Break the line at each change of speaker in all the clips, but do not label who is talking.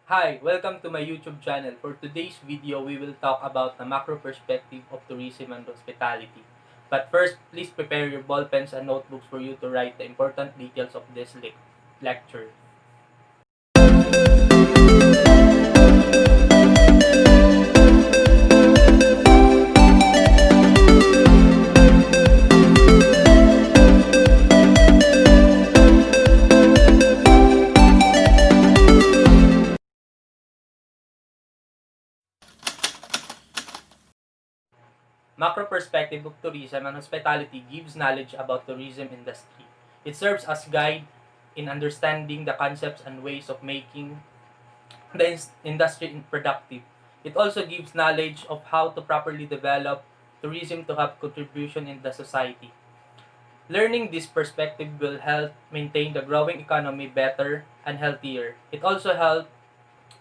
Hi, welcome to my YouTube channel. For today's video, we will talk about the macro perspective of tourism and hospitality. But first, please prepare your ball pens and notebooks for you to write the important details of this lecture. Macro perspective of tourism and hospitality gives knowledge about tourism industry. It serves as guide in understanding the concepts and ways of making the industry productive. It also gives knowledge of how to properly develop tourism to have contribution in the society. Learning this perspective will help maintain the growing economy better and healthier. It also helps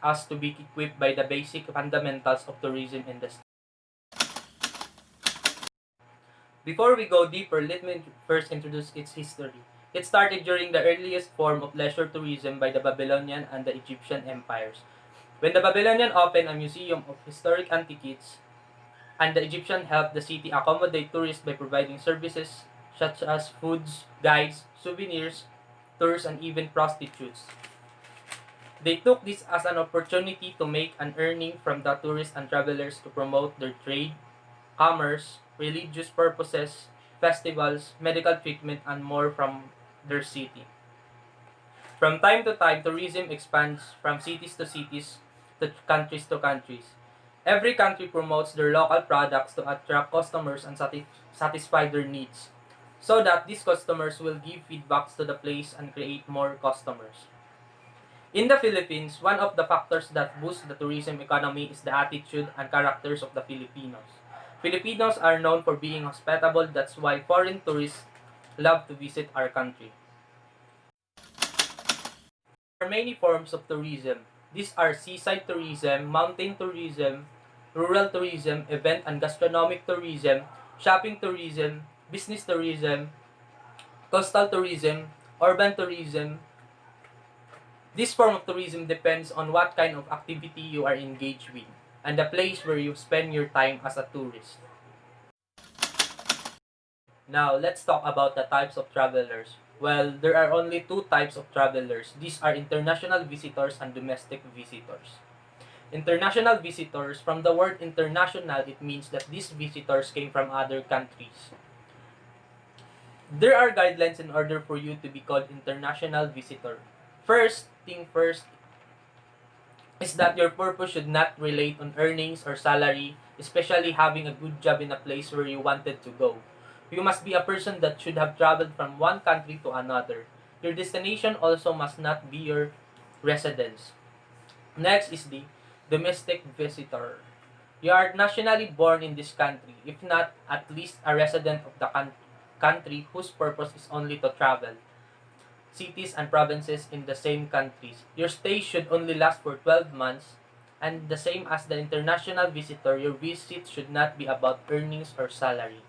us to be equipped by the basic fundamentals of tourism industry. Before we go deeper, let me first introduce its history. It started during the earliest form of leisure tourism by the Babylonian and the Egyptian empires. When the Babylonian opened a museum of historic antiquities, and the Egyptian helped the city accommodate tourists by providing services such as foods, guides, souvenirs, tours, and even prostitutes. They took this as an opportunity to make an earning from the tourists and travelers to promote their trade, commerce, religious purposes, festivals, medical treatment, and more from their city. From time to time, tourism expands from cities to countries. Every country promotes their local products to attract customers and satisfy their needs, so that these customers will give feedbacks to the place and create more customers. In the Philippines, one of the factors that boost the tourism economy is the attitude and characters of the Filipinos. Filipinos are known for being hospitable, that's why foreign tourists love to visit our country. There are many forms of tourism. These are seaside tourism, mountain tourism, rural tourism, event and gastronomic tourism, shopping tourism, business tourism, coastal tourism, urban tourism. This form of tourism depends on what kind of activity you are engaged with and the place where you spend your time as a tourist. Now, let's talk about the types of travelers. Well, there are only two types of travelers. These are international visitors and domestic visitors. International visitors, from the word international, it means that these visitors came from other countries. There are guidelines in order for you to be called international visitor. First thing first is that your purpose should not relate on earnings or salary, especially having a good job in a place where you wanted to go. You must be a person that should have traveled from one country to another. Your destination also must not be your residence. Next is the domestic visitor. You are nationally born in this country, if not at least a resident of the country whose purpose is only to travel cities and provinces in the same countries. Your stay should only last for 12 months, and the same as the international visitor, your visit should not be about earnings or salary.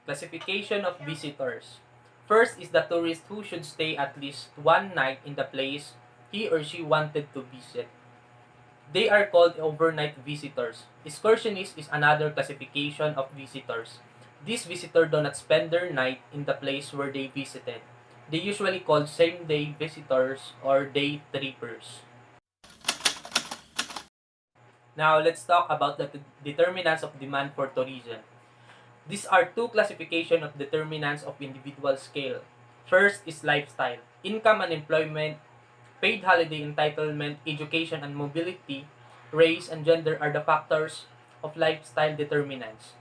Classification of visitors. First is the tourist who should stay at least one night in the place he or she wanted to visit. They are called overnight visitors. Excursionist is another classification of visitors. These visitors do not spend their night in the place where they visited. They usually called same-day visitors or day trippers. Now, let's talk about the determinants of demand for tourism. These are two classifications of determinants of individual scale. First is lifestyle. Income and employment, paid holiday entitlement, education and mobility, race and gender are the factors of lifestyle determinants,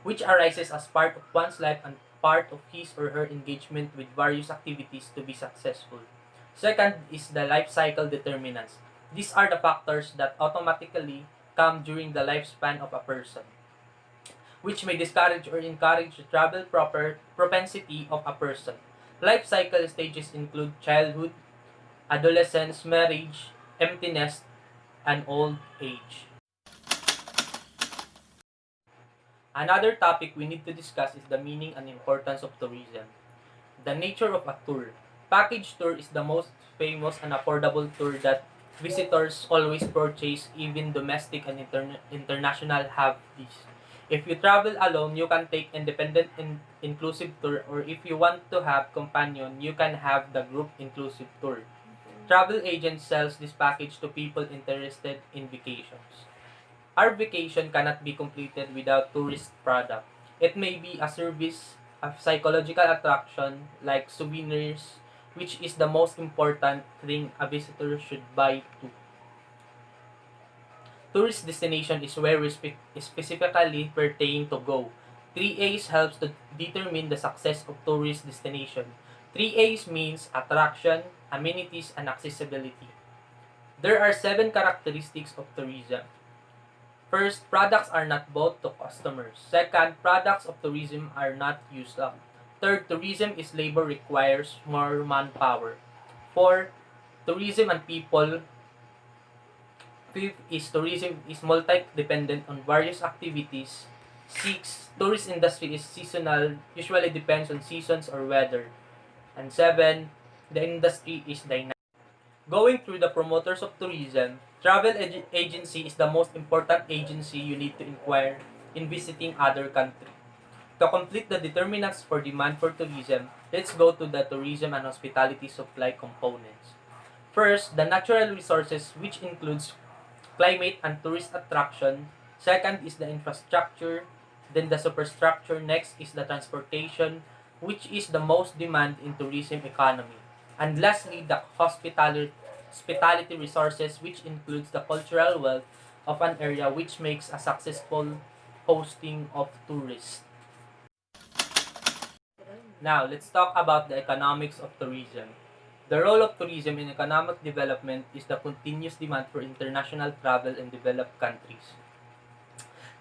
which arises as part of one's life and part of his or her engagement with various activities to be successful. Second is the life cycle determinants. These are the factors that automatically come during the lifespan of a person, which may discourage or encourage the travel propensity of a person. Life cycle stages include childhood, adolescence, marriage, emptiness, and old age. Another topic we need to discuss is the meaning and importance of tourism. The nature of a tour. Package tour is the most famous and affordable tour that visitors always purchase. Even domestic and international have these. If you travel alone, you can take independent inclusive tour, or if you want to have companion, you can have the group inclusive tour. Travel agent sells this package to people interested in vacations. Our vacation cannot be completed without tourist product. It may be a service, a psychological attraction like souvenirs, which is the most important thing a visitor should buy too. Tourist destination is where we specifically pertain to go. 3A's helps to determine the success of tourist destination. 3A's means attraction, amenities, and accessibility. There are 7 characteristics of tourism. First, products are not bought to customers. Second, products of tourism are not used up. Third, tourism is labor requires more manpower. Four, tourism and people. Fifth is tourism is multi-dependent on various activities. Six, tourist industry is seasonal, usually depends on seasons or weather. And seven, the industry is dynamic. Going through the promoters of tourism, travel agency is the most important agency you need to inquire in visiting other country. To complete the determinants for demand for tourism, let's go to the tourism and hospitality supply components. First, the natural resources, which includes climate and tourist attraction. Second is the infrastructure, then the superstructure. Next is the transportation, which is the most demand in tourism economy. And lastly, the hospitality resources, which includes the cultural wealth of an area, which makes a successful hosting of tourists. Now, let's talk about the economics of tourism. The role of tourism in economic development is the continuous demand for international travel in developed countries.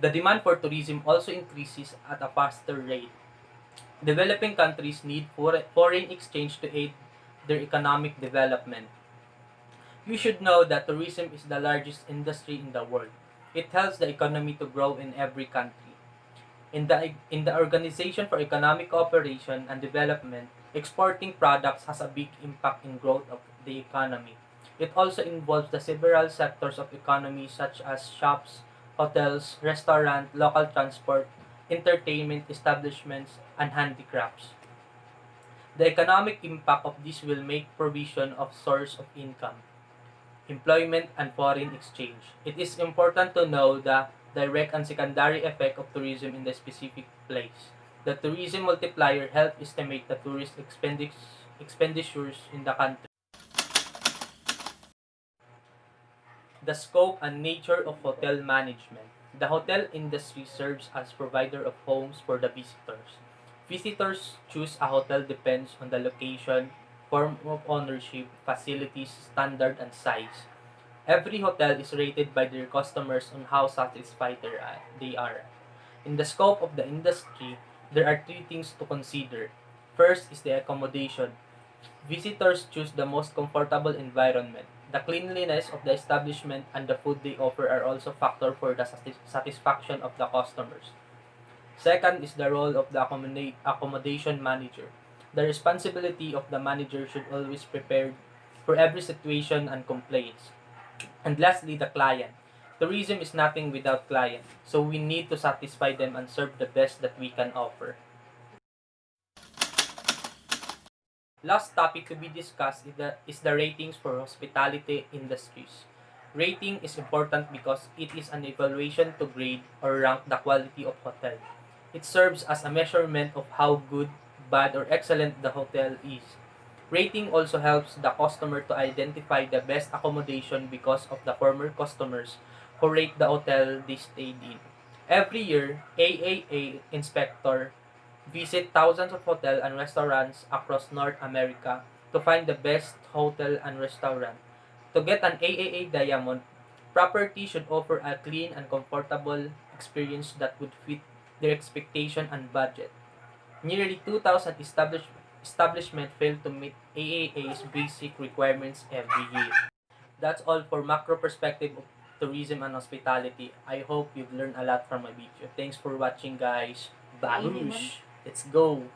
The demand for tourism also increases at a faster rate. Developing countries need foreign exchange to aid their economic development. You should know that tourism is the largest industry in the world. It helps the economy to grow in every country. In the Organization for Economic Cooperation and Development, exporting products has a big impact in growth of the economy. It also involves the several sectors of economy such as shops, hotels, restaurants, local transport, entertainment establishments, and handicrafts. The economic impact of this will make provision of source of income, employment, and foreign exchange. It is important to know the direct and secondary effect of tourism in the specific place. The tourism multiplier helps estimate the tourist expenditures in the country. The scope and nature of hotel management. The hotel industry serves as provider of homes for the visitors. Visitors choose a hotel depends on the location, form of ownership, facilities, standard, and size. Every hotel is rated by their customers on how satisfied they are. In the scope of the industry, there are 3 things to consider. First is the accommodation. Visitors choose the most comfortable environment. The cleanliness of the establishment and the food they offer are also factors for the satisfaction of the customers. Second is the role of the accommodation manager. The responsibility of the manager should always prepare for every situation and complaints. And lastly, the client. Tourism is nothing without client, so we need to satisfy them and serve the best that we can offer. Last topic to be discussed is the ratings for hospitality industries. Rating is important because it is an evaluation to grade or rank the quality of hotel. It serves as a measurement of how good, bad, or excellent the hotel is. Rating also helps the customer to identify the best accommodation because of the former customers who rate the hotel they stayed in. Every year, AAA inspector visit thousands of hotels and restaurants across North America to find the best hotel and restaurant. To get an AAA Diamond, property should offer a clean and comfortable experience that would fit their expectation and budget. Nearly 2,000 establishments fail to meet AAA's basic requirements every year. That's all for macro perspective of tourism and hospitality. I hope you've learned a lot from my video. Thanks for watching, guys. Babush! Let's go!